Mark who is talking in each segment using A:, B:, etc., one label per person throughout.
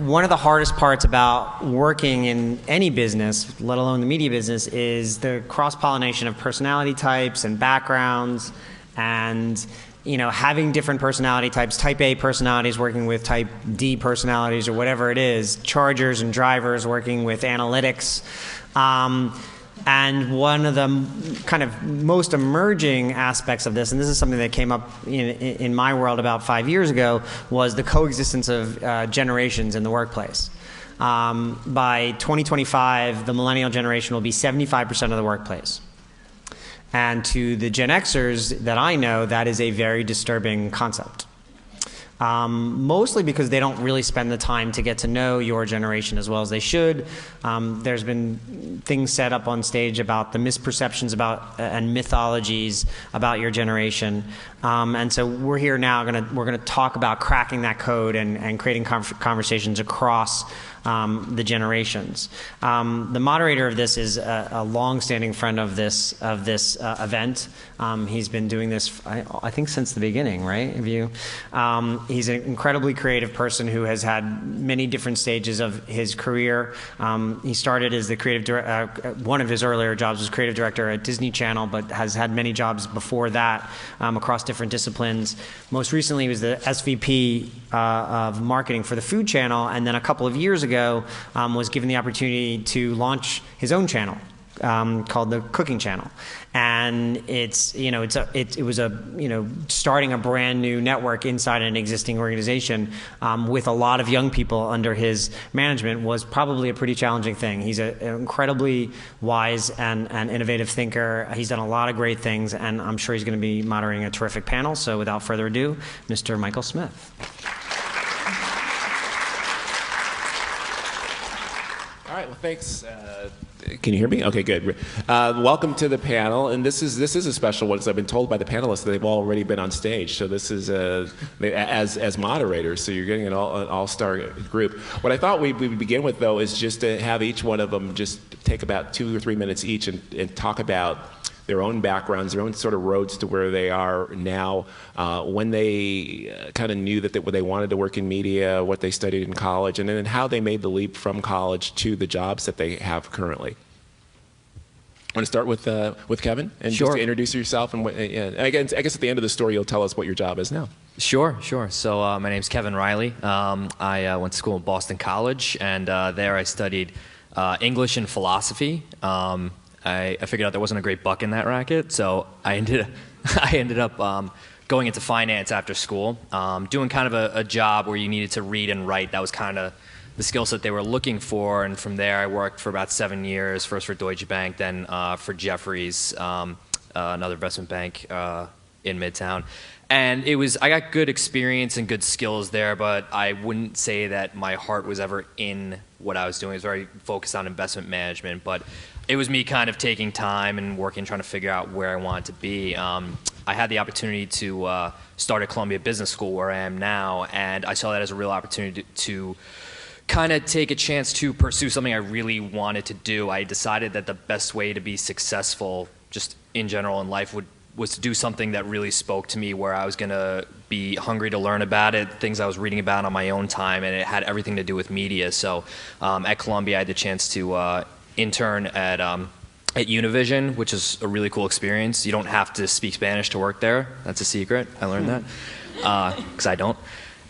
A: one of the hardest parts about working in any business, let alone the media business, is the cross-pollination of personality types and backgrounds, and having different personality types, type A personalities working with type D personalities or whatever it is, chargers and drivers working with analytics. And one of the kind of most emerging aspects of this, and this is something that came up in my world about 5 years ago, was the coexistence of generations in the workplace. By 2025, the millennial generation will be 75% of the workplace. And to the Gen Xers that I know, that is a very disturbing concept. Mostly because they don't really spend the time to get to know your generation as well as they should. There's been things set up on stage about the misperceptions about and mythologies about your generation. And so we're here now, we're gonna talk about cracking that code and creating conversations across the generations. The moderator of this is a long-standing friend of this event. He's been doing this, I think, since the beginning, right? He's an incredibly creative person who has had many different stages of his career. He started as the creative director. One of his earlier jobs was creative director at Disney Channel, but has had many jobs before that across different disciplines. Most recently, he was the SVP of marketing for the Food Channel, and then a couple of years ago was given the opportunity to launch his own channel called the Cooking Channel, and it was starting a brand new network inside an existing organization with a lot of young people under his management was probably a pretty challenging thing. He's an incredibly wise and innovative thinker. He's done a lot of great things, and I'm sure he's going to be moderating a terrific panel. So without further ado, Mr. Michael Smith.
B: All right, well, thanks. Can you hear me? Okay, good. Welcome to the panel, and this is a special one. So I've been told by the panelists that they've already been on stage. So this is as moderators. So you're getting an all-star group. What I thought we'd begin with, though, is just to have each one of them just take about 2 or 3 minutes each and talk about their own backgrounds, their own sort of roads to where they are now, when they kind of knew that they wanted to work in media, what they studied in college, and then how they made the leap from college to the jobs that they have currently. I want to start with Kevin, and
C: Sure.
B: just to introduce yourself, and I guess at the end of the story you'll tell us what your job is now.
C: Sure. So my name's Kevin Riley. I went to school at Boston College, and there I studied English and philosophy. I figured out there wasn't a great buck in that racket, so I ended up going into finance after school, doing kind of a job where you needed to read and write. That was kind of the skill set they were looking for, and from there I worked for about 7 years, first for Deutsche Bank, then for Jefferies, another investment bank in Midtown. And I got good experience and good skills there, but I wouldn't say that my heart was ever in what I was doing. I was very focused on investment management, but it was me kind of taking time and working, trying to figure out where I wanted to be. I had the opportunity to start at Columbia Business School, where I am now, and I saw that as a real opportunity to kind of take a chance to pursue something I really wanted to do. I decided that the best way to be successful, just in general in life, was to do something that really spoke to me, where I was going to be hungry to learn about it, things I was reading about on my own time, and it had everything to do with media. So at Columbia, I had the chance to intern at Univision, which is a really cool experience. You don't have to speak Spanish to work there. That's a secret. I learned that because I don't.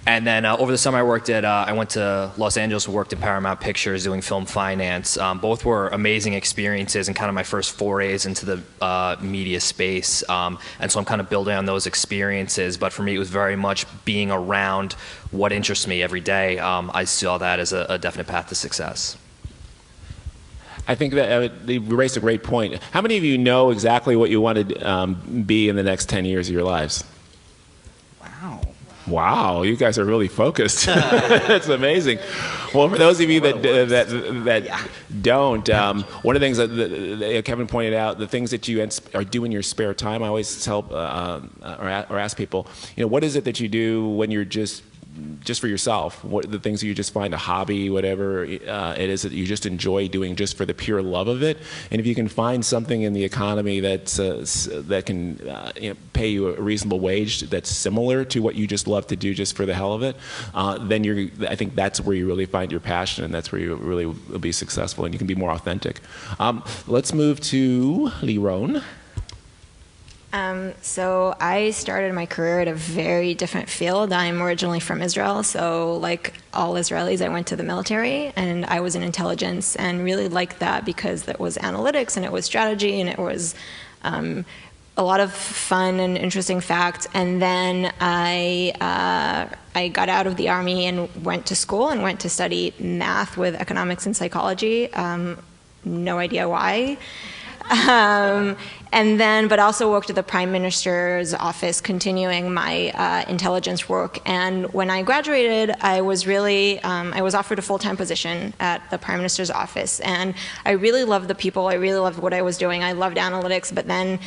C: And then over the summer, I went to Los Angeles and worked at Paramount Pictures doing film finance. Both were amazing experiences and kind of my first forays into the media space. And so I'm kind of building on those experiences. But for me, it was very much being around what interests me every day. I saw that as a definite path to success.
B: I think that you raised a great point. How many of you know exactly what you want to be in the next 10 years of your lives? Wow, you guys are really focused. That's amazing. Well, for those of you that don't, one of the things that Kevin pointed out, the things that you do in your spare time, I always tell or ask people, what is it that you do when you're just just for yourself, what the things that you just find a hobby, whatever it is that you just enjoy doing just for the pure love of it. And if you can find something in the economy that can pay you a reasonable wage that's similar to what you just love to do just for the hell of it, then I think that's where you really find your passion, and that's where you really will be successful, and you can be more authentic. Let's move to Liron.
D: So I started my career at a very different field. I'm originally from Israel, so like all Israelis, I went to the military, and I was in intelligence, and really liked that because that was analytics, and it was strategy, and it was a lot of fun and interesting facts. And then I got out of the army and went to school and went to study math with economics and psychology. No idea why. And then, but also worked at the Prime Minister's office, continuing my intelligence work. And when I graduated, I was really, I was offered a full-time position at the Prime Minister's office. And I really loved the people. I really loved what I was doing. I loved analytics, but then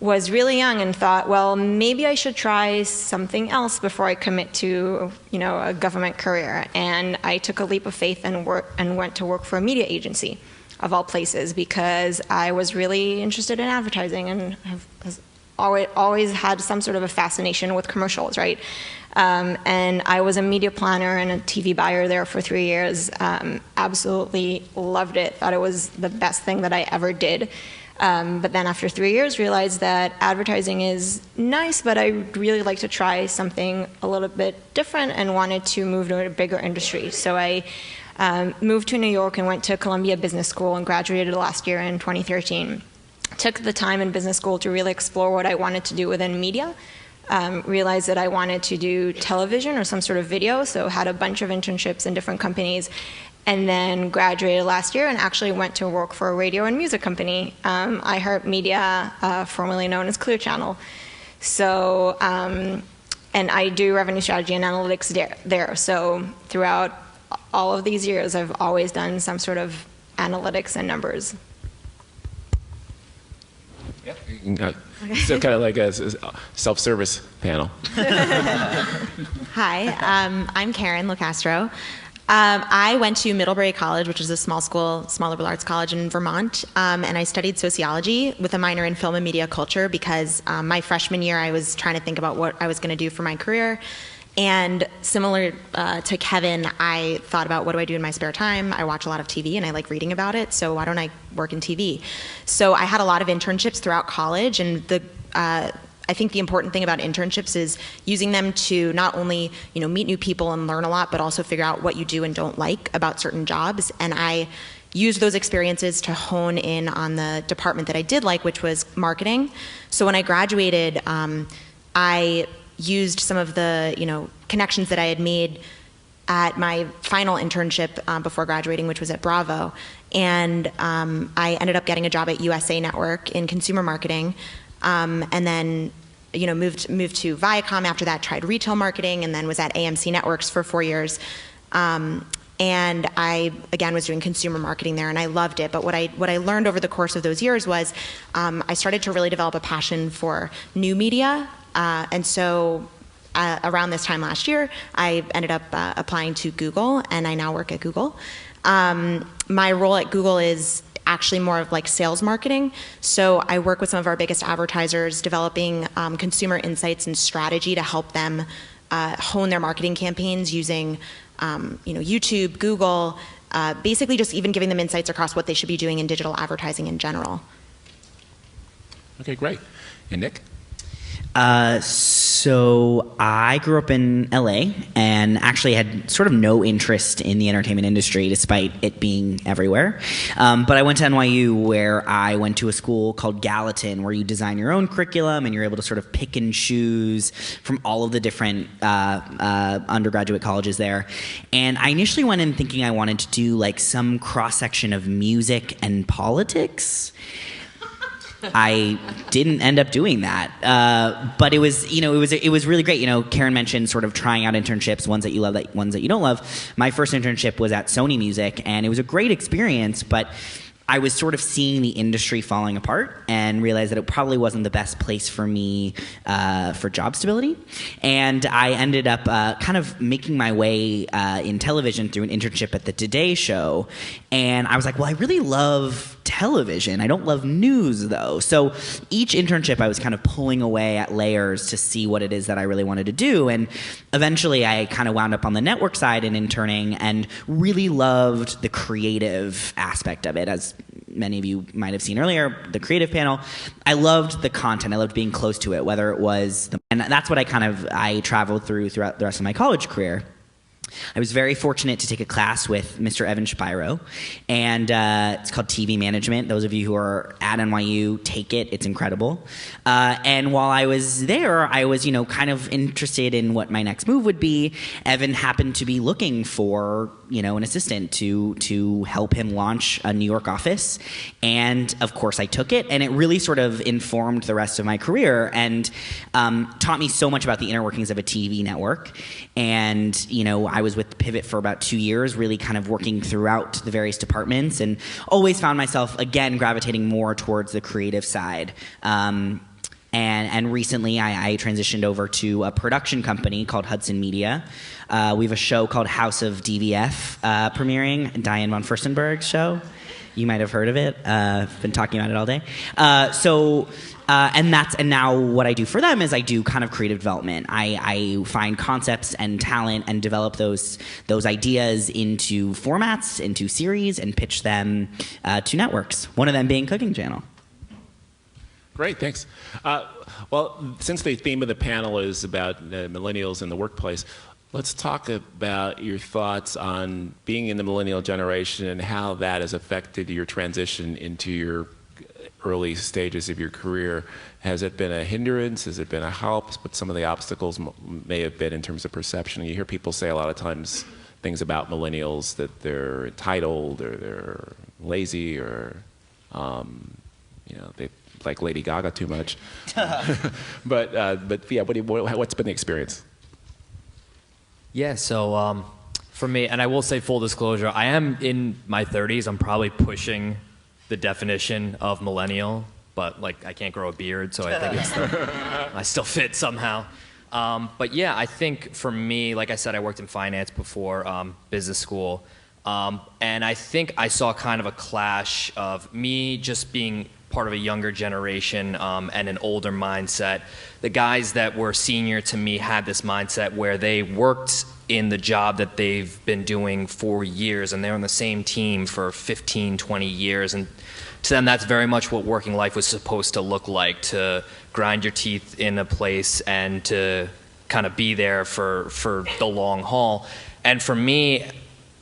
D: was really young and thought, well, maybe I should try something else before I commit to, a government career. And I took a leap of faith and went to work for a media agency, of all places, because I was really interested in advertising and have always had some sort of a fascination with commercials, right? And I was a media planner and a TV buyer there for 3 years. Absolutely loved it. Thought it was the best thing that I ever did. But then after 3 years, realized that advertising is nice, but I'd really like to try something a little bit different and wanted to move to a bigger industry. So I moved to New York and went to Columbia Business School and graduated last year in 2013. Took the time in business school to really explore what I wanted to do within media. Realized that I wanted to do television or some sort of video, so had a bunch of internships in different companies, and then graduated last year and actually went to work for a radio and music company, iHeartMedia, formerly known as Clear Channel. So, and I do revenue strategy and analytics there. So throughout all of these years, I've always done some sort of analytics and numbers.
B: Yep. So kind of like a self-service panel.
E: Hi, I'm Karen Locastro. I went to Middlebury College, which is a small liberal arts college in Vermont, and I studied sociology with a minor in film and media culture because my freshman year I was trying to think about what I was going to do for my career. And similar to Kevin, I thought about what do I do in my spare time. I watch a lot of TV and I like reading about it, so why don't I work in TV? So I had a lot of internships throughout college, and I think the important thing about internships is using them to not only meet new people and learn a lot, but also figure out what you do and don't like about certain jobs. And I used those experiences to hone in on the department that I did like, which was marketing. So when I graduated, I used some of the connections that I had made at my final internship before graduating, which was at Bravo, and I ended up getting a job at USA Network in consumer marketing, and then moved to Viacom after that, tried retail marketing, and then was at AMC Networks for 4 years. And I, again, was doing consumer marketing there, and I loved it. But what I learned over the course of those years was I started to really develop a passion for new media. And so around this time last year, I ended up applying to Google, and I now work at Google. My role at Google is actually more of like sales marketing. So I work with some of our biggest advertisers developing consumer insights and strategy to help them hone their marketing campaigns using YouTube, Google, basically just even giving them insights across what they should be doing in digital advertising in general.
B: Okay, great. And Nick?
F: So I grew up in LA and actually had sort of no interest in the entertainment industry despite it being everywhere. But I went to NYU, where I went to a school called Gallatin, where you design your own curriculum and you're able to sort of pick and choose from all of the different undergraduate colleges there. And I initially went in thinking I wanted to do like some cross-section of music and politics. I didn't end up doing that, but it was really great. Karen mentioned sort of trying out internships, ones that you love, ones that you don't love. My first internship was at Sony Music, and it was a great experience. But I was sort of seeing the industry falling apart and realized that it probably wasn't the best place for me for job stability. And I ended up kind of making my way in television through an internship at the Today Show. And I was like, well, I really love television. I don't love news, though. So each internship, I was kind of pulling away at layers to see what it is that I really wanted to do. And eventually, I kind of wound up on the network side and interning and really loved the creative aspect of it. As many of you might have seen earlier, the creative panel, I loved the content. I loved being close to it, whether it was, and that's what I traveled throughout the rest of my college career. I was very fortunate to take a class with Mr. Evan Shapiro, and it's called TV Management. Those of you who are at NYU, take it. It's incredible. And while I was there, I was, kind of interested in what my next move would be. Evan happened to be looking for, an assistant to help him launch a New York office. And of course, I took it, and it really sort of informed the rest of my career and taught me so much about the inner workings of a TV network. And, I was with Pivot for about 2 years, really kind of working throughout the various departments, and always found myself, again, gravitating more towards the creative side. And recently, I transitioned over to a production company called Hudson Media. We have a show called House of DVF premiering, Diane von Furstenberg's show. You might have heard of it. I've been talking about it all day. And now what I do for them is I do kind of creative development. I find concepts and talent and develop those ideas into formats, into series, and pitch them to networks. One of them being Cooking Channel.
B: Great, thanks. Well, since the theme of the panel is about millennials in the workplace, let's talk about your thoughts on being in the millennial generation and how that has affected your transition into your early stages of your career. Has it been a hindrance? Has it been a help? What some of the obstacles may have been in terms of perception? You hear people say a lot of times things about millennials, that they're entitled or they're lazy or they like Lady Gaga too much. but yeah, what's been the experience?
C: Yeah, so for me, and I will say full disclosure, I am in my 30s. I'm probably pushing the definition of millennial, but I can't grow a beard, so I think I still fit somehow. But yeah, I think for me, like I said, I worked in finance before business school, and I think I saw kind of a clash of me just being part of a younger generation and an older mindset. The guys that were senior to me had this mindset where they worked in the job that they've been doing for years, and they're on the same team for 15, 20 years. And to them, that's very much what working life was supposed to look like, to grind your teeth in a place and to kind of be there for the long haul. And for me,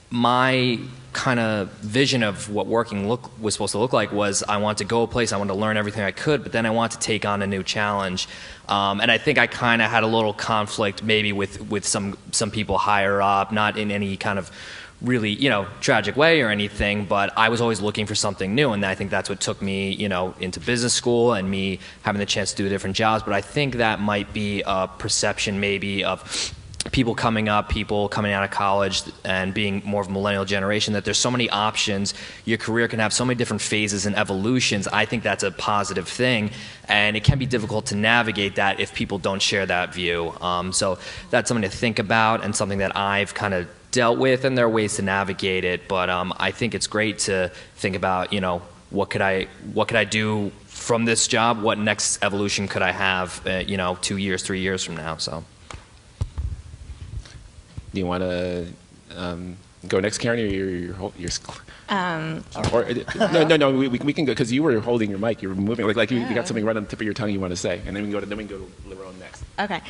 C: my kind of vision of what working was supposed to look like was I wanted to go a place, I wanted to learn everything I could, but then I wanted to take on a new challenge. And I think I kind of had a little conflict maybe with some people higher up, not in any kind of really, tragic way or anything, but I was always looking for something new, and I think that's what took me, into business school and me having the chance to do different jobs. But I think that might be a perception maybe of people coming up, people coming out of college and being more of a millennial generation, that there's so many options. Your career can have so many different phases and evolutions. I think that's a positive thing, and it can be difficult to navigate that if people don't share that view. So that's something to think about and something that I've kind of dealt with, and there are ways to navigate it. But I think it's great to think about, what could I do from this job? What next evolution could I have, 2 years, 3 years from now? So.
B: Do you want to go next, Karen, or you're no, we can go, because you were holding your mic, you were moving, like you got something right on the tip of your tongue you want to say, and then we can go to Lerone next.
E: Okay.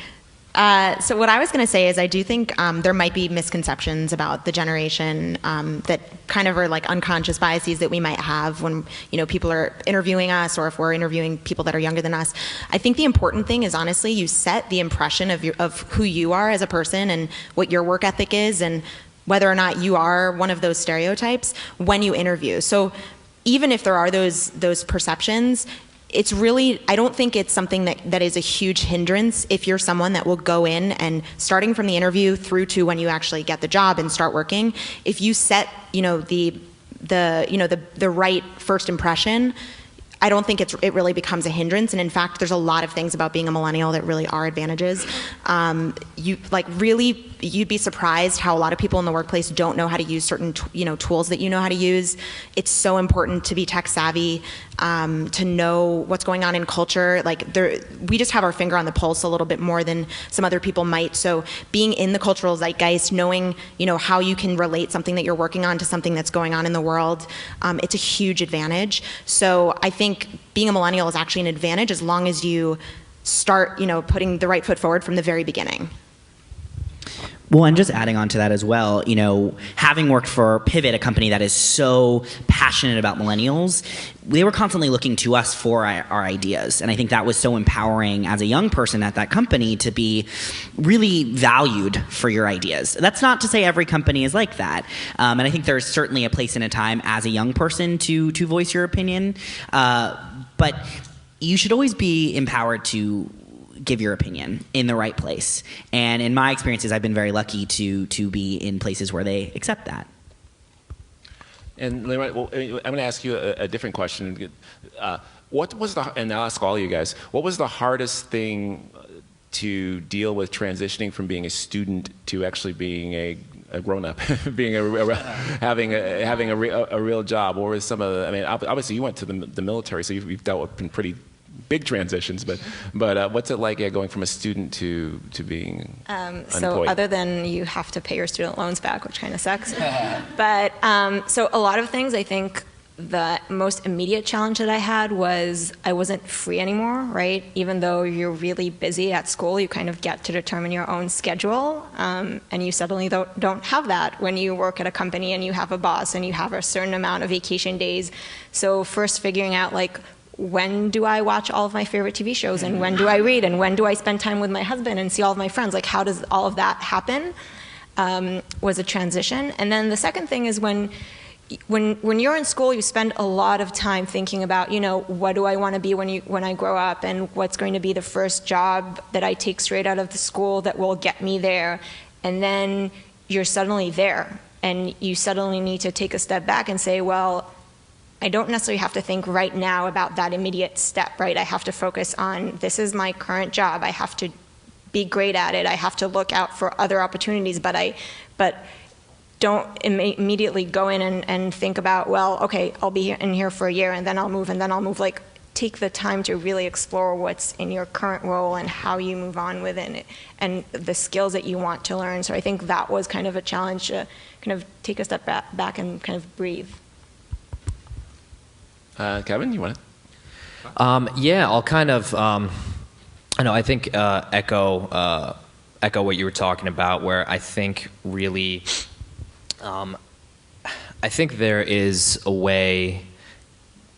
E: So what I was going to say is I do think there might be misconceptions about the generation that kind of are like unconscious biases that we might have when people are interviewing us, or if we're interviewing people that are younger than us. I think the important thing is, honestly, you set the impression of who you are as a person and what your work ethic is, and whether or not you are one of those stereotypes when you interview. So even if there are those perceptions, it's really, I don't think it's something that is a huge hindrance if you're someone that will go in and, starting from the interview through to when you actually get the job and start working, if you set, the the right first impression, I don't think it really becomes a hindrance. And in fact, there's a lot of things about being a millennial that really are advantages. You'd be surprised how a lot of people in the workplace don't know how to use certain tools that you know how to use. It's so important to be tech savvy, to know what's going on in culture. We just have our finger on the pulse a little bit more than some other people might. So being in the cultural zeitgeist, knowing how you can relate something that you're working on to something that's going on in the world, it's a huge advantage. So I think being a millennial is actually an advantage as long as you start putting the right foot forward from the very beginning.
F: Well, and just adding on to that as well, having worked for Pivot, a company that is so passionate about millennials, they were constantly looking to us for our ideas. And I think that was so empowering as a young person at that company to be really valued for your ideas. That's not to say every company is like that. And I think there's certainly a place and a time as a young person to voice your opinion. But you should always be empowered to give your opinion in the right place. And in my experiences, I've been very lucky to be in places where they accept that.
B: And I'm going to ask you a different question. What was and I'll ask all of you guys, what was the hardest thing to deal with transitioning from being a student to actually being a grown-up, being having a real job? Or was some of the, obviously you went to the military, so you've dealt with pretty big transitions, but what's it like going from a student to being unemployed?
D: So other than you have to pay your student loans back, which kind of sucks. But so a lot of things, I think the most immediate challenge that I had was I wasn't free anymore, right? Even though you're really busy at school, you kind of get to determine your own schedule, and you suddenly don't have that when you work at a company and you have a boss and you have a certain amount of vacation days. So first figuring out when do I watch all of my favorite TV shows, and when do I read, and when do I spend time with my husband and see all of my friends? How does all of that happen? Was a transition. And then the second thing is when you're in school, you spend a lot of time thinking about, what do I want to be when I grow up, and what's going to be the first job that I take straight out of the school that will get me there. And then you're suddenly there, and you suddenly need to take a step back and say, well, I don't necessarily have to think right now about that immediate step, right? I have to focus on, this is my current job. I have to be great at it. I have to look out for other opportunities, but don't immediately go in and think about, well, okay, I'll be in here for a year and then I'll move. Take the time to really explore what's in your current role and how you move on within it and the skills that you want to learn. So I think that was kind of a challenge to kind of take a step back and kind of breathe.
B: Kevin, you want to?
C: Yeah, I'll kind of, I think echo what you were talking about, where I think really, I think there is a way,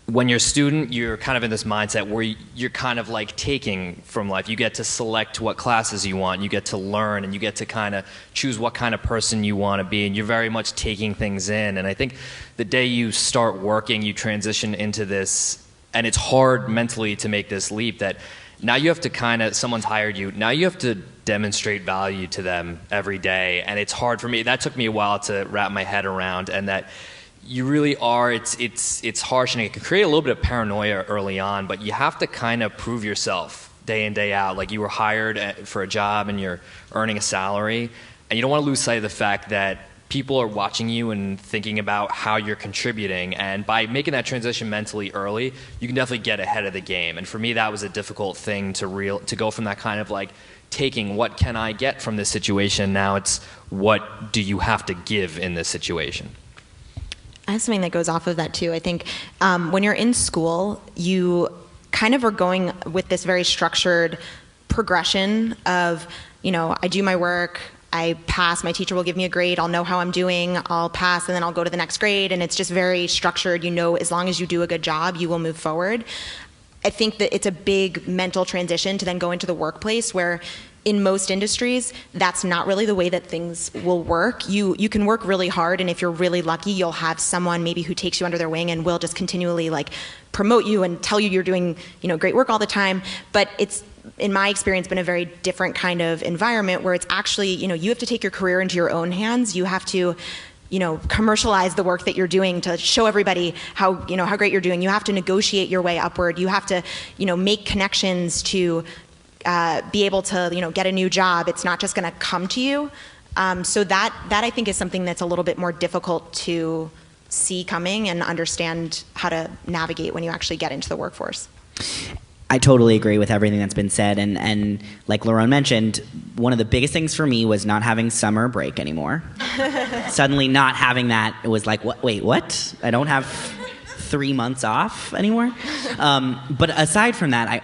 C: when you're a student, you're kind of in this mindset where you're kind of taking from life. You get to select what classes you want, you get to learn, and you get to kind of choose what kind of person you want to be, and you're very much taking things in. And I think the day you start working, you transition into this, and it's hard mentally to make this leap that now you have to someone's hired you, now you have to demonstrate value to them every day. And it's hard for me. That took me a while to wrap my head around, and that you really are, it's harsh, and it can create a little bit of paranoia early on, but you have to kind of prove yourself day in, day out. You were hired for a job and you're earning a salary, and you don't want to lose sight of the fact that people are watching you and thinking about how you're contributing, and by making that transition mentally early, you can definitely get ahead of the game. And for me, that was a difficult thing to go from that kind of taking what can I get from this situation, now it's what do you have to give in this situation.
E: I have something that goes off of that too. I think when you're in school, you kind of are going with this very structured progression of, I do my work, I pass, my teacher will give me a grade, I'll know how I'm doing, I'll pass, and then I'll go to the next grade, and it's just very structured. As long as you do a good job, you will move forward. I think that it's a big mental transition to then go into the workplace where in most industries, that's not really the way that things will work. You can work really hard, and if you're really lucky, you'll have someone maybe who takes you under their wing and will just continually promote you and tell you you're doing great work all the time. But it's, in my experience, been a very different kind of environment where it's actually, you have to take your career into your own hands. You have to commercialize the work that you're doing to show everybody how great you're doing. You have to negotiate your way upward. You have to, make connections to be able to, get a new job. It's not just going to come to you. So that I think is something that's a little bit more difficult to see coming and understand how to navigate when you actually get into the workforce.
F: I totally agree with everything that's been said, and like Laurent mentioned, one of the biggest things for me was not having summer break anymore. Suddenly not having that, it was like, wait, what? I don't have 3 months off anymore? But aside from that,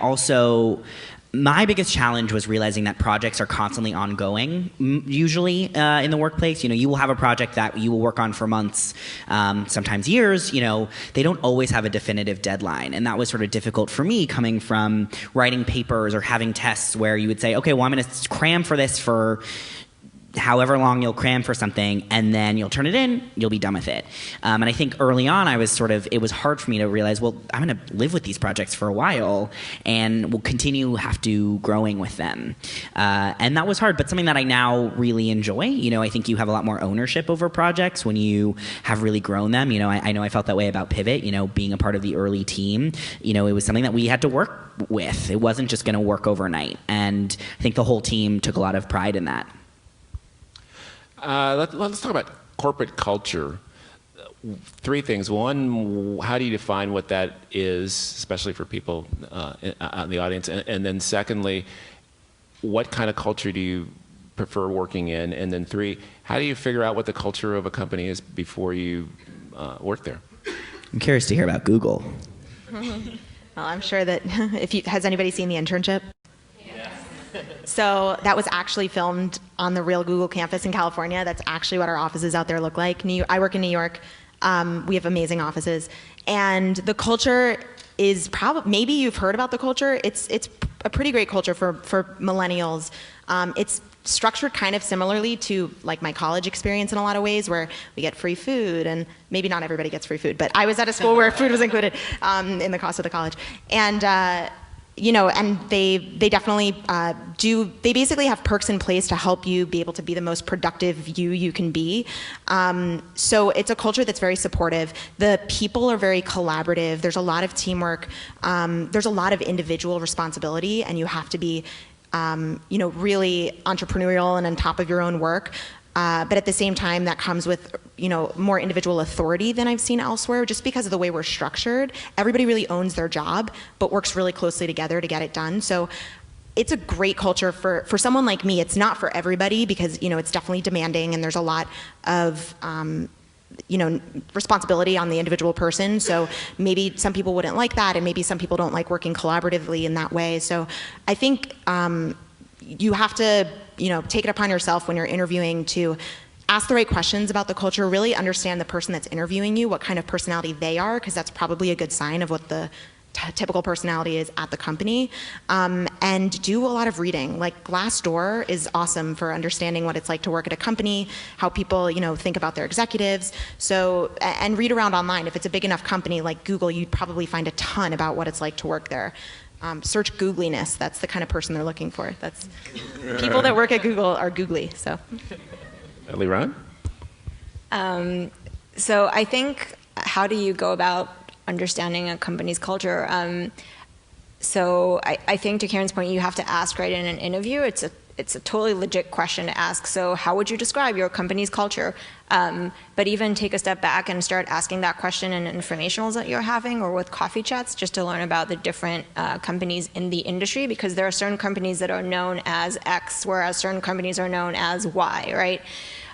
F: my biggest challenge was realizing that projects are constantly ongoing, usually in the workplace. You will have a project that you will work on for months, sometimes years. They don't always have a definitive deadline. And that was sort of difficult for me coming from writing papers or having tests where you would say, okay, well, I'm going to cram for this for however long you'll cram for something, and then you'll turn it in, you'll be done with it. And I think early on it was hard for me to realize, well, I'm going to live with these projects for a while and we'll have to growing with them. And that was hard, but something that I now really enjoy. I think you have a lot more ownership over projects when you have really grown them. I know I felt that way about Pivot, being a part of the early team. It was something that we had to work with. It wasn't just going to work overnight. And I think the whole team took a lot of pride in that.
B: Let's talk about corporate culture. 3 things. One, how do you define what that is, especially for people in the audience? And then secondly, what kind of culture do you prefer working in? And then 3, how do you figure out what the culture of a company is before you work there?
F: I'm curious to hear about Google.
E: Well, I'm sure that has anybody seen The Internship? So that was actually filmed on the real Google campus in California. That's actually what our offices out there look like. I work in New York. We have amazing offices. And the culture is maybe you've heard about the culture. It's a pretty great culture for millennials. It's structured kind of similarly to like my college experience in a lot of ways, where we get free food, and maybe not everybody gets free food, but I was at a school where food was included in the cost of the college. And and they definitely they basically have perks in place to help you be able to be the most productive you can be. So it's a culture that's very supportive. The people are very collaborative. There's a lot of teamwork. There's a lot of individual responsibility, and you have to be, really entrepreneurial and on top of your own work. But at the same time, that comes with, more individual authority than I've seen elsewhere, just because of the way we're structured. Everybody really owns their job, but works really closely together to get it done. So it's a great culture for someone like me. It's not for everybody because, it's definitely demanding, and there's a lot of, responsibility on the individual person. So maybe some people wouldn't like that, and maybe some people don't like working collaboratively in that way. So I think you have to, take it upon yourself when you're interviewing to ask the right questions about the culture, really understand the person that's interviewing you, what kind of personality they are, because that's probably a good sign of what the typical personality is at the company, and do a lot of reading. Like Glassdoor is awesome for understanding what it's like to work at a company, how people, think about their executives. So, and read around online. If it's a big enough company like Google, you'd probably find a ton about what it's like to work there. Search googliness. That's the kind of person they're looking for. That's people that work at Google are googly. So,
B: Liran?
D: So I think, how do you go about understanding a company's culture? So I think, to Karen's point, you have to ask right in an interview. It's a totally legit question to ask. So how would you describe your company's culture? But even take a step back and start asking that question in informationals that you're having or with coffee chats, just to learn about the different companies in the industry, because there are certain companies that are known as X, whereas certain companies are known as Y, right?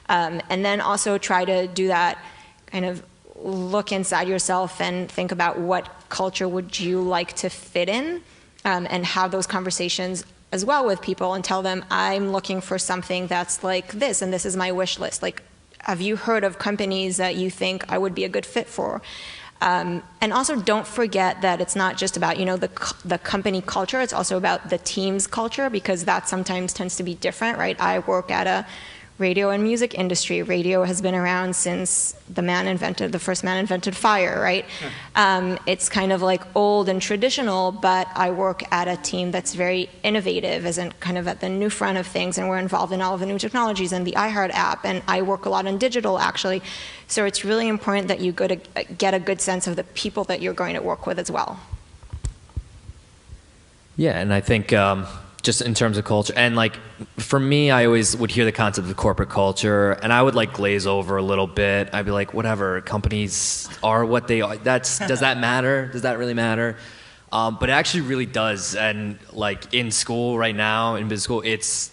D: And then also try to do that kind of look inside yourself and think about what culture would you like to fit in, and have those conversations as well with people and tell them, I'm looking for something that's like this, and this is my wish list. Like, have you heard of companies that you think I would be a good fit for? And also don't forget that it's not just about, the company culture, it's also about the team's culture, because that sometimes tends to be different, right? I work at a radio and music industry. Radio has been around since the first man invented fire, right? It's kind of like old and traditional, but I work at a team that's very innovative, as in kind of at the new front of things, and we're involved in all of the new technologies and the iHeart app, and I work a lot in digital, actually. So it's really important that you get a good sense of the people that you're going to work with as well.
C: Yeah, and I think just in terms of culture, and like for me, I always would hear the concept of corporate culture, and I would like glaze over a little bit. I'd be like, whatever, companies are what they are. Does that matter? Does that really matter? But it actually really does. And like in school right now, in business school, it's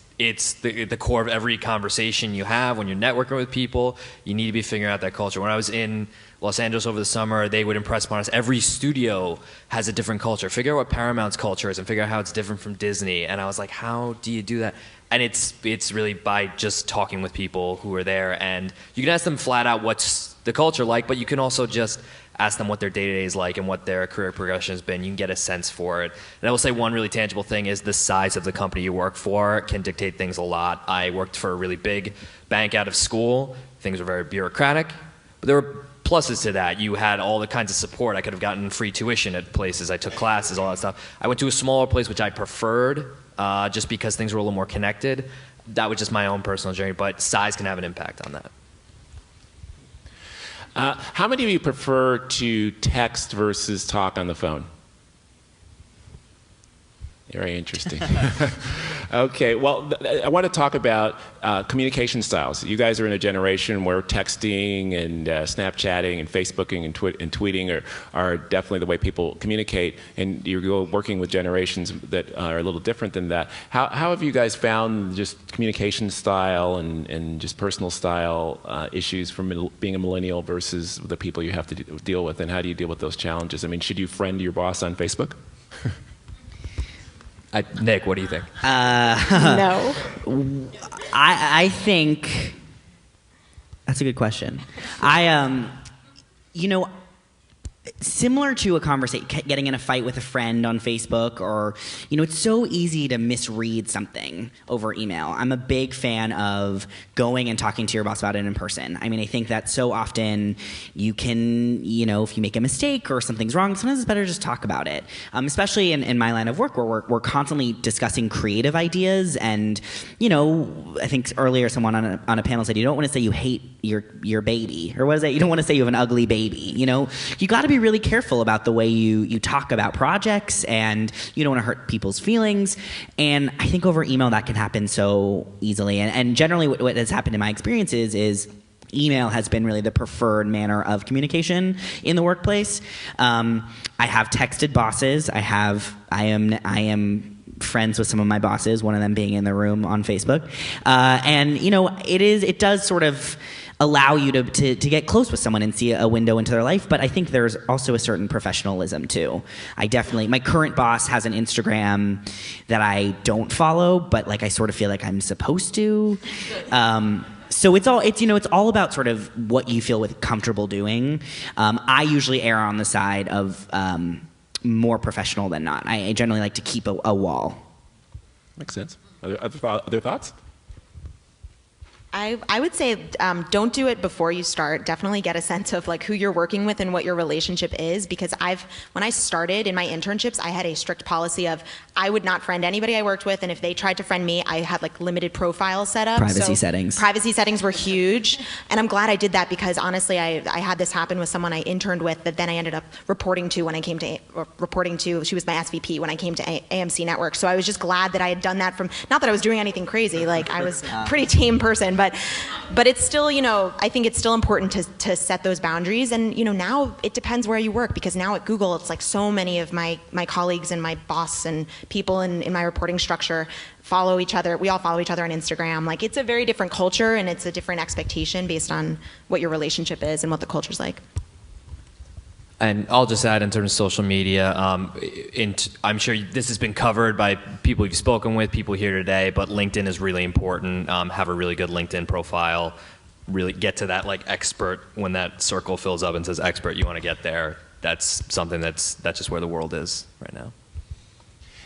C: the core of every conversation you have when you're networking with people. You need to be figuring out that culture. When I was in Los Angeles over the summer, they would impress upon us, every studio has a different culture. Figure out what Paramount's culture is and figure out how it's different from Disney. And I was like, how do you do that? And it's really by just talking with people who are there. And you can ask them flat out what's the culture like, but you can also just ask them what their day-to-day is like and what their career progression has been. You can get a sense for it. And I will say one really tangible thing is the size of the company you work for can dictate things a lot. I worked for a really big bank out of school. Things were very bureaucratic, but there were pluses to that. You had all the kinds of support. I could have gotten free tuition at places. I took classes, all that stuff. I went to a smaller place, which I preferred, just because things were a little more connected. That was just my own personal journey, but size can have an impact on that.
B: How many of you prefer to text versus talk on the phone? Very interesting. Okay, well, I want to talk about communication styles. You guys are in a generation where texting and Snapchatting and Facebooking and tweeting are definitely the way people communicate, and you're working with generations that are a little different than that. How have you guys found just communication style and just personal style issues from being a millennial versus the people you have to deal with, and how do you deal with those challenges? I mean, should you friend your boss on Facebook?
C: Nick, what do you think?
D: No.
F: I think that's a good question. Similar to a conversation, getting in a fight with a friend on Facebook, or, it's so easy to misread something over email. I'm a big fan of going and talking to your boss about it in person. I mean, I think that so often you can, if you make a mistake or something's wrong, sometimes it's better to just talk about it. Especially in my line of work, where we're constantly discussing creative ideas. And, I think earlier someone on a panel said, you don't want to say you hate your baby, or what is that? You don't want to say you have an ugly baby. You got to be really careful about the way you talk about projects, and you don't want to hurt people's feelings. And I think over email that can happen so easily. And generally what has happened in my experiences is email has been really the preferred manner of communication in the workplace. I have texted bosses. I am friends with some of my bosses, one of them being in the room on Facebook. And it does sort of allow you to get close with someone and see a window into their life, but I think there's also a certain professionalism too. My current boss has an Instagram that I don't follow, but I sort of feel like I'm supposed to. So it's all about sort of what you feel comfortable doing. I usually err on the side of more professional than not. I generally like to keep a wall.
B: Makes sense. Other thoughts?
E: I would say don't do it before you start. Definitely get a sense of who you're working with and what your relationship is, because when I started in my internships, I had a strict policy of I would not friend anybody I worked with, and if they tried to friend me, I had limited profiles set up.
F: Privacy settings.
E: Privacy settings were huge, and I'm glad I did that, because honestly, I had this happen with someone I interned with that then I ended up reporting to. She was my SVP when I came to AMC Network. So I was just glad that I had done that not that I was doing anything crazy. I was a pretty tame person. But it's still, I think it's still important to set those boundaries. And, now it depends where you work, because now at Google, it's so many of my colleagues and my boss and people in my reporting structure follow each other. We all follow each other on Instagram. It's a very different culture, and it's a different expectation based on what your relationship is and what the culture's like.
C: And I'll just add, in terms of social media, I'm sure this has been covered by people you've spoken with, people here today, but LinkedIn is really important. Have a really good LinkedIn profile. Really get to that expert. When that circle fills up and says expert, you want to get there. That's something that's just where the world is right now.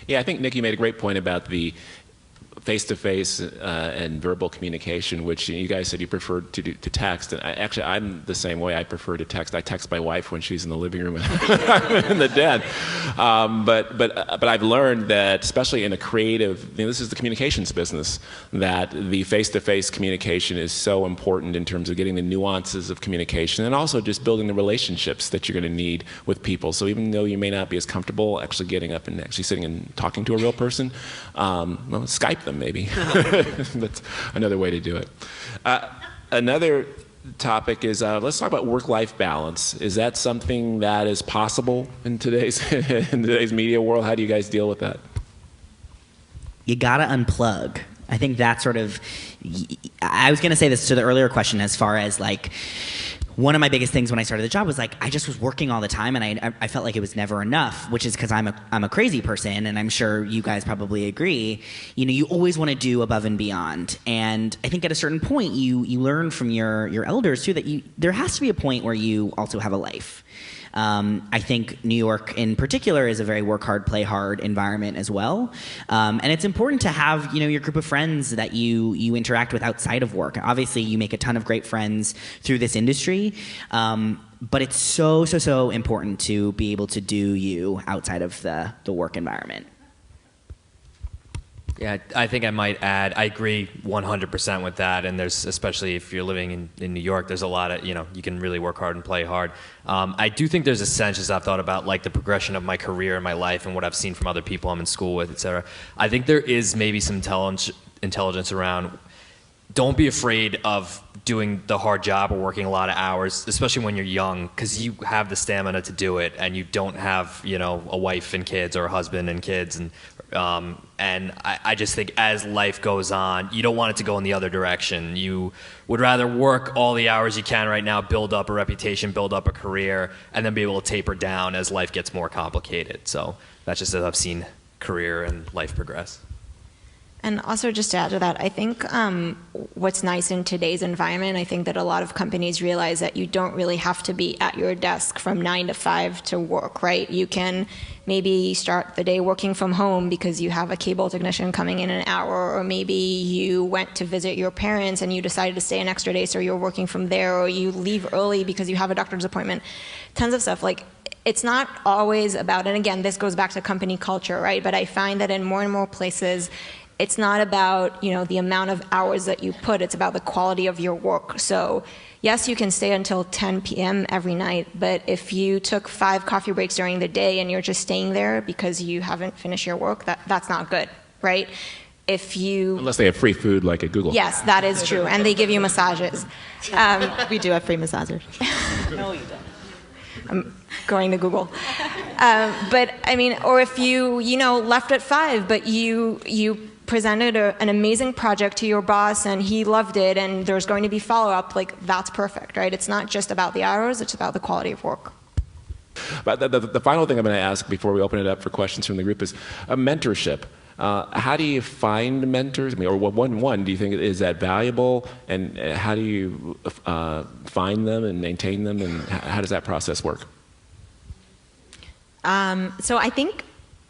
B: Yeah, I think Nikki made a great point about face-to-face and verbal communication, which you guys said you preferred to text. And I'm the same way. I prefer to text. I text my wife when she's in the living room and I'm in the den. But I've learned that, especially in a creative, this is the communications business, that the face-to-face communication is so important in terms of getting the nuances of communication and also just building the relationships that you're going to need with people. So even though you may not be as comfortable actually getting up and actually sitting and talking to a real person, Skype them maybe. That's another way to do it. Another topic is let's talk about work-life balance. Is that something that is possible in today's media world? How do you guys deal with that?
F: You gotta unplug. I think that's sort of. I was gonna say this to the earlier question as far as like. One of my biggest things when I started the job was like I just was working all the time, and I felt like it was never enough, which is because I'm a crazy person, and I'm sure you guys probably agree. You always want to do above and beyond, and I think at a certain point you learn from your elders too that there has to be a point where you also have a life. I think New York in particular is a very work hard, play hard environment as well. And it's important to have, your group of friends that you interact with outside of work. Obviously, you make a ton of great friends through this industry. But it's so important to be able to do you outside of the work environment.
C: Yeah, I think I might add, I agree 100% with that, and there's, especially if you're living in New York, there's a lot of, you can really work hard and play hard. I do think there's a sense, as I've thought about like the progression of my career and my life and what I've seen from other people I'm in school with, et cetera. I think there is maybe some intelligence around, don't be afraid of doing the hard job or working a lot of hours, especially when you're young, because you have the stamina to do it, and you don't have, a wife and kids or a husband and kids, and I just think as life goes on, you don't want it to go in the other direction. You would rather work all the hours you can right now, build up a reputation, build up a career, and then be able to taper down as life gets more complicated. So that's just as I've seen career and life progress.
D: And also, just to add to that, I think what's nice in today's environment, I think that a lot of companies realize that you don't really have to be at your desk from 9 to 5 to work, right? You can maybe start the day working from home because you have a cable technician coming in an hour, or maybe you went to visit your parents and you decided to stay an extra day, so you're working from there, or you leave early because you have a doctor's appointment. Tons of stuff. Like, it's not always about, and again, this goes back to company culture, right? But I find that in more and more places, it's not about, the amount of hours that you put, it's about the quality of your work. So yes, you can stay until 10 p.m. every night, but if you took 5 coffee breaks during the day and you're just staying there because you haven't finished your work, that's not good, right?
B: Unless they have free food like at Google.
D: Yes, that is true, and they give you massages.
E: We do have free massages.
F: No, you don't.
D: I'm going to Google. But I mean, or if you left at 5, but you presented an amazing project to your boss and he loved it and there's going to be follow-up, like, that's perfect, right? It's not just about the hours, it's about the quality of work.
B: But the final thing I'm going to ask before we open it up for questions from the group is mentorship. How do you find mentors? I mean, or one, do you think is that valuable? And how do you find them and maintain them? And how does that process work?
E: So I think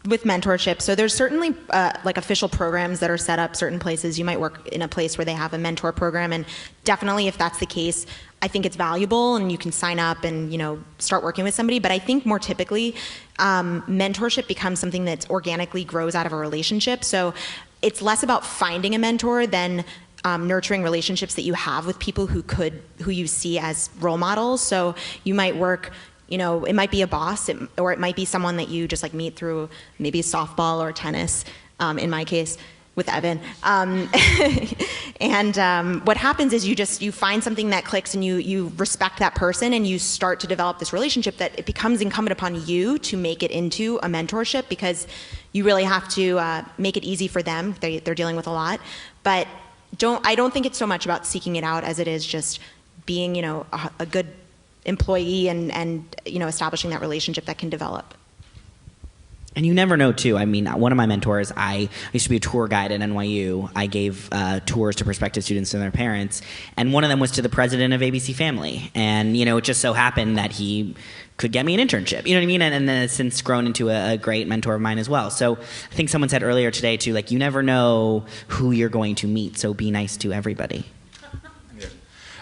E: with mentorship, so there's certainly like official programs that are set up certain places. You might work in a place where they have a mentor program, and definitely if that's the case, I think it's valuable and you can sign up and start working with somebody. But I think more typically, mentorship becomes something that organically grows out of a relationship. So it's less about finding a mentor than nurturing relationships that you have with people who you see as role models. So you might work. It might be a boss, or it might be someone that you just like meet through maybe softball or tennis, in my case, with Evan. And what happens is you find something that clicks and you respect that person and you start to develop this relationship that it becomes incumbent upon you to make it into a mentorship, because you really have to make it easy for them. They're dealing with a lot. But I don't think it's so much about seeking it out as it is just being, a good employee and establishing that relationship that can develop.
F: And you never know, too. I mean, one of my mentors, I used to be a tour guide at NYU. I gave tours to prospective students and their parents, and one of them was to the president of ABC Family. And, it just so happened that he could get me an internship. You know what I mean? And then it's since grown into a great mentor of mine as well. So I think someone said earlier today too, like, you never know who you're going to meet, so be nice to everybody.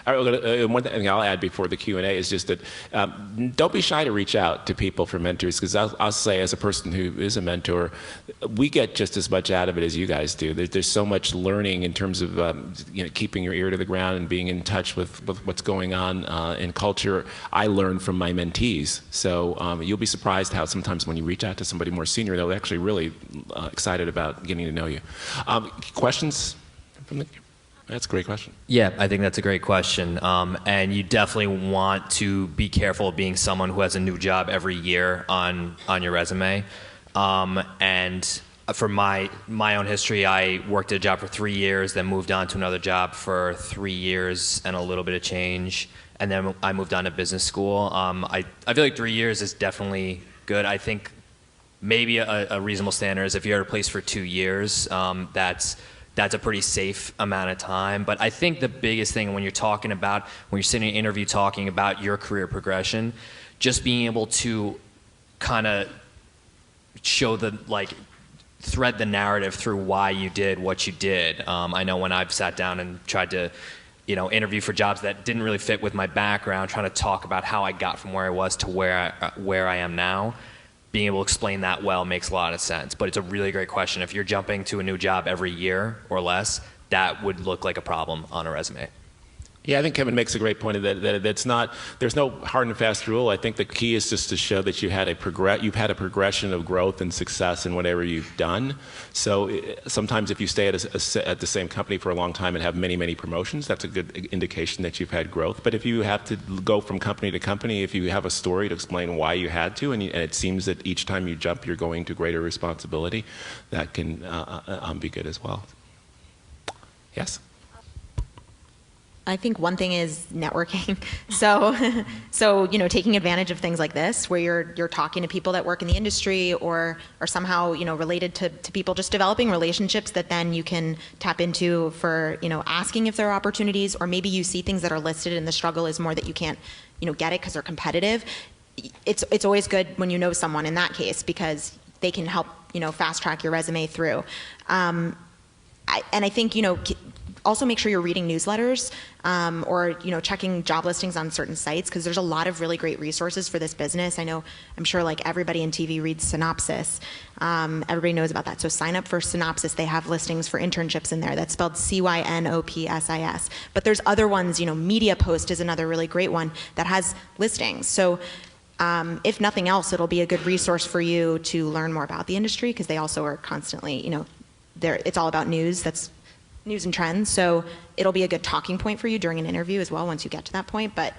B: One thing I'll add before the Q&A is just that don't be shy to reach out to people for mentors, because I'll say, as a person who is a mentor, we get just as much out of it as you guys do. There's so much learning in terms of keeping your ear to the ground and being in touch with what's going on in culture. I learn from my mentees. So you'll be surprised how sometimes when you reach out to somebody more senior, they're actually really excited about getting to know you. Questions from the... That's a great question.
C: Yeah, I think that's a great question. And you definitely want to be careful of being someone who has a new job every year on your resume. And for my own history, I worked at a job for 3 years, then moved on to another job for 3 years and a little bit of change. And then I moved on to business school. I feel like 3 years is definitely good. I think maybe a reasonable standard is if you're at a place for 2 years, that's a pretty safe amount of time. But I think the biggest thing when you're sitting in an interview talking about your career progression, just being able to kind of show thread the narrative through why you did what you did. I know when I've sat down and tried to, interview for jobs that didn't really fit with my background, trying to talk about how I got from where I was to where I am now, being able to explain that well makes a lot of sense. But it's a really great question. If you're jumping to a new job every year or less, that would look like a problem on a resume.
B: Yeah, I think Kevin makes a great point that there's no hard and fast rule. I think the key is just to show that you've had a progression of growth and success in whatever you've done. So sometimes if you stay at the same company for a long time and have many, many promotions, that's a good indication that you've had growth. But if you have to go from company to company, if you have a story to explain why you had to, and it seems that each time you jump you're going to greater responsibility, that can be good as well. Yes?
E: I think one thing is networking. So taking advantage of things like this, where you're talking to people that work in the industry or are somehow related to people, just developing relationships that then you can tap into for asking if there are opportunities, or maybe you see things that are listed and the struggle is more that you can't get it because they're competitive. It's always good when you know someone in that case, because they can help fast track your resume through. I think also make sure you're reading newsletters or checking job listings on certain sites, because there's a lot of really great resources for this business. I'm sure like everybody in TV reads Synopsys. Everybody knows about that. So sign up for Synopsys. They have listings for internships in there. That's spelled CYNOPSIS. But there's other ones. Media Post is another really great one that has listings. So if nothing else, it'll be a good resource for you to learn more about the industry, because they also are constantly, it's all about news. That's news and trends. So it'll be a good talking point for you during an interview as well once you get to that point. But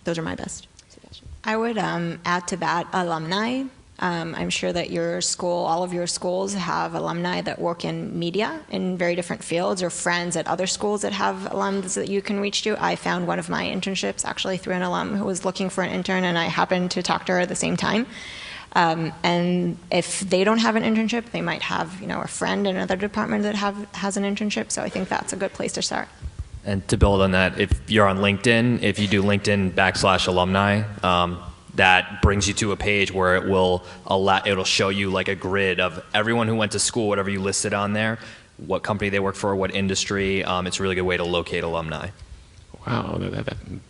E: those are my best suggestions.
D: I would add to that alumni. I'm sure that all of your schools have alumni that work in media in very different fields, or friends at other schools that have alums that you can reach to. I found one of my internships actually through an alum who was looking for an intern, and I happened to talk to her at the same time. And if they don't have an internship, they might have a friend in another department that has an internship. So I think that's a good place to start.
C: And to build on that, if you're on LinkedIn, if you do LinkedIn/alumni, that brings you to a page where it'll show you like a grid of everyone who went to school, whatever you listed on there, what company they work for, what industry. It's a really good way to locate alumni.
B: Wow,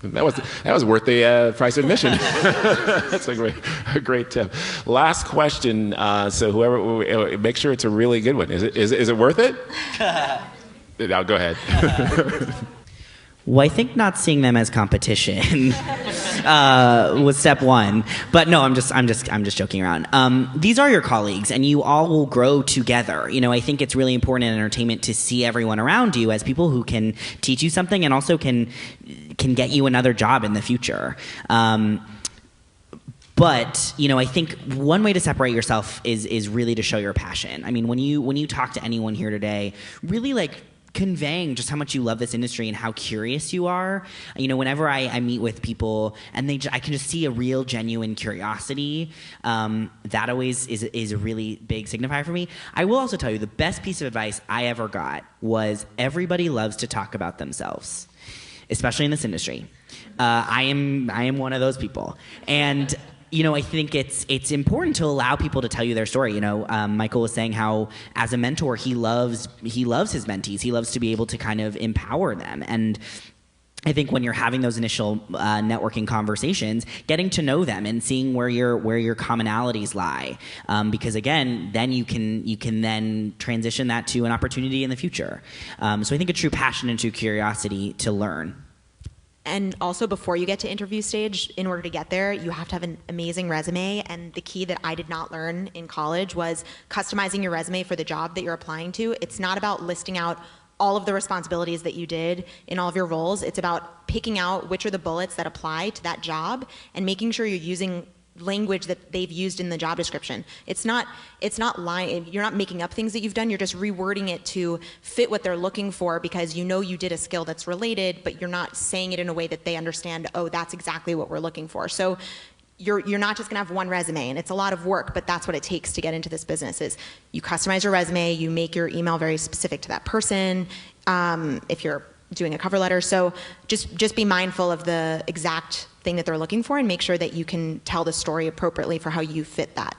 B: that was worth the price of admission. That's a great tip. Last question. So whoever, make sure it's a really good one. Is it worth it? Now go ahead.
F: Well, I think not seeing them as competition was step one. But no, I'm just joking around. These are your colleagues, and you all will grow together. I think it's really important in entertainment to see everyone around you as people who can teach you something and also can get you another job in the future. But I think one way to separate yourself is really to show your passion. I mean, when you talk to anyone here today, really conveying just how much you love this industry and how curious you are. Whenever I meet with people and I can just see a real genuine curiosity, that always is a really big signifier for me. I will also tell you the best piece of advice I ever got was everybody loves to talk about themselves. especially in this industry. I am one of those people, and I think it's important to allow people to tell you their story. Michael was saying how, as a mentor, he loves his mentees. He loves to be able to kind of empower them. And I think when you're having those initial networking conversations, getting to know them and seeing where your commonalities lie, because again, then you can then transition that to an opportunity in the future. So I think a true passion and true curiosity to learn.
E: And also, before you get to interview stage, in order to get there, you have to have an amazing resume. And the key that I did not learn in college was customizing your resume for the job that you're applying to. It's not about listing out all of the responsibilities that you did in all of your roles. It's about picking out which are the bullets that apply to that job and making sure you're using language that they've used in the job description. It's not lying. You're not making up things that you've done. You're just rewording it to fit what they're looking for, because you know you did a skill that's related, but you're not saying it in a way that they understand, oh, that's exactly what we're looking for. So you're not just going to have one resume, and it's a lot of work, but that's what it takes to get into this business. Is you customize your resume, you make your email very specific to that person, if you're doing a cover letter. So just be mindful of the exact thing that they're looking for and make sure that you can tell the story appropriately for how you fit that.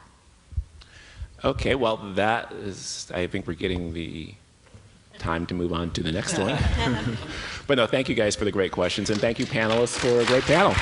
B: Okay, well, that is, I think we're getting the time to move on to the next one. But no, thank you guys for the great questions, and thank you panelists for a great panel.